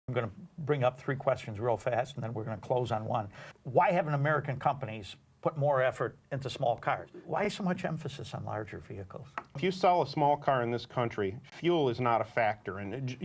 I'm going to bring up 3 questions real fast, and then we're going to close on one. Why haven't American companies put more effort into small cars? Why so much emphasis on larger vehicles? If you sell a small car in this country, fuel is not a factor, and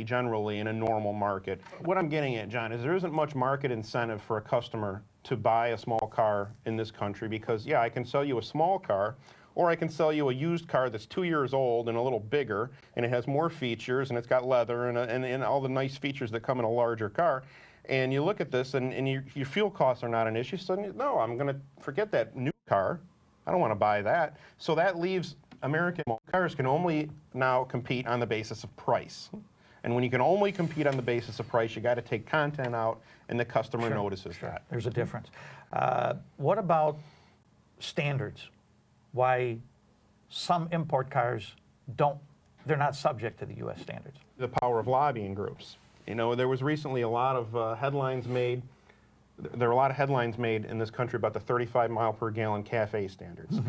generally in a normal market. What I'm getting at, John, is there isn't much market incentive for a customer to buy a small car in this country because, yeah, I can sell you a small car, or I can sell you a used car that's 2 years old and a little bigger, and it has more features, and it's got leather and all the nice features that come in a larger car. And you look at this, and your fuel costs are not an issue, so no, I'm going to forget that new car. I don't want to buy that. So that leaves American cars can only now compete on the basis of price. And when you can only compete on the basis of price, you got to take content out, and the customer notices that. There's a difference. What about standards? Why some import cars they're not subject to the U.S. standards? The power of lobbying groups. You know, there was recently a lot of headlines made. There were a lot of headlines made in this country about the 35 mile per gallon CAFE standards.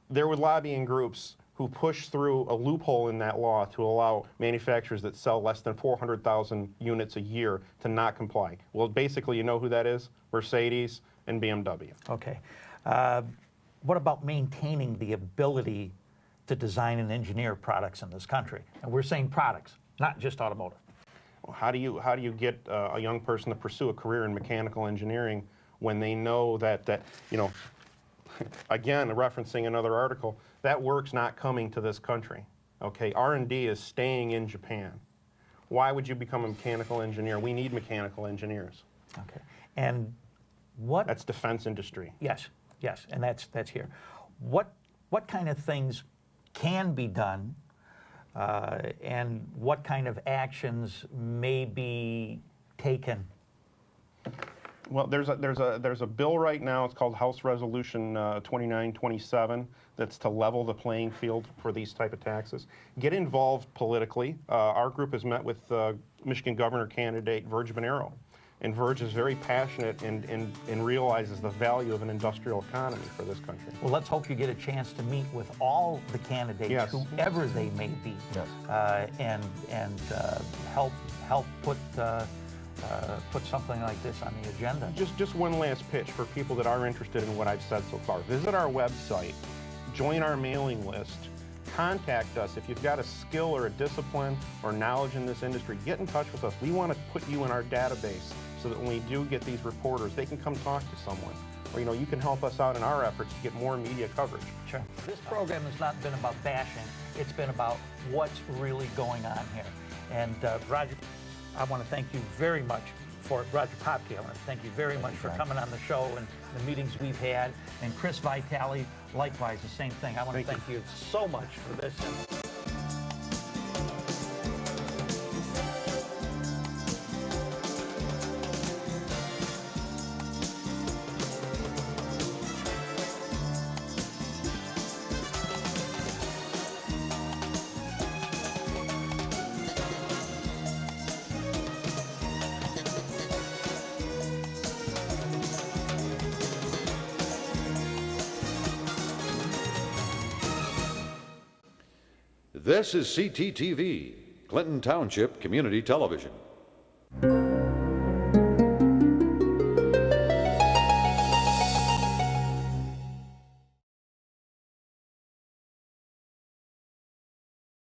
There were lobbying groups who pushed through a loophole in that law to allow manufacturers that sell less than 400,000 units a year to not comply. Well, basically, you know who that is? Mercedes and BMW. Okay. What about maintaining the ability to design and engineer products in this country? And we're saying products, not just automotive. Well, how do you get a young person to pursue a career in mechanical engineering when they know that you know, again, referencing another article, that work's not coming to this country. Okay, R&D is staying in Japan. Why would you become a mechanical engineer? We need mechanical engineers. Okay. And what? That's defense industry. Yes, yes, and that's here. What kind of things can be done, and what kind of actions may be taken? Well, there's a bill right now. It's called House Resolution 2927. That's to level the playing field for these type of taxes. Get involved politically. Our group has met with Michigan governor candidate Verge Bonero, and Verge is very passionate and realizes the value of an industrial economy for this country. Well, let's hope you get a chance to meet with all the candidates, yes, whoever they may be, yes, and help put something like this on the agenda. Just one last pitch for people that are interested in what I've said so far. Visit our website, join our mailing list, contact us. If you've got a skill or a discipline or knowledge in this industry, get in touch with us. We want to put you in our database so that when we do get these reporters, they can come talk to someone. Or, you know, you can help us out in our efforts to get more media coverage. Sure. This program has not been about bashing. It's been about what's really going on here. And Roger, I want to thank you very much for Roger Popke. I want to thank you very much for coming on the show and the meetings we've had. And Chris Vitale, likewise, the same thing. I want to thank you so much for this. This is CTTV, Clinton Township Community Television.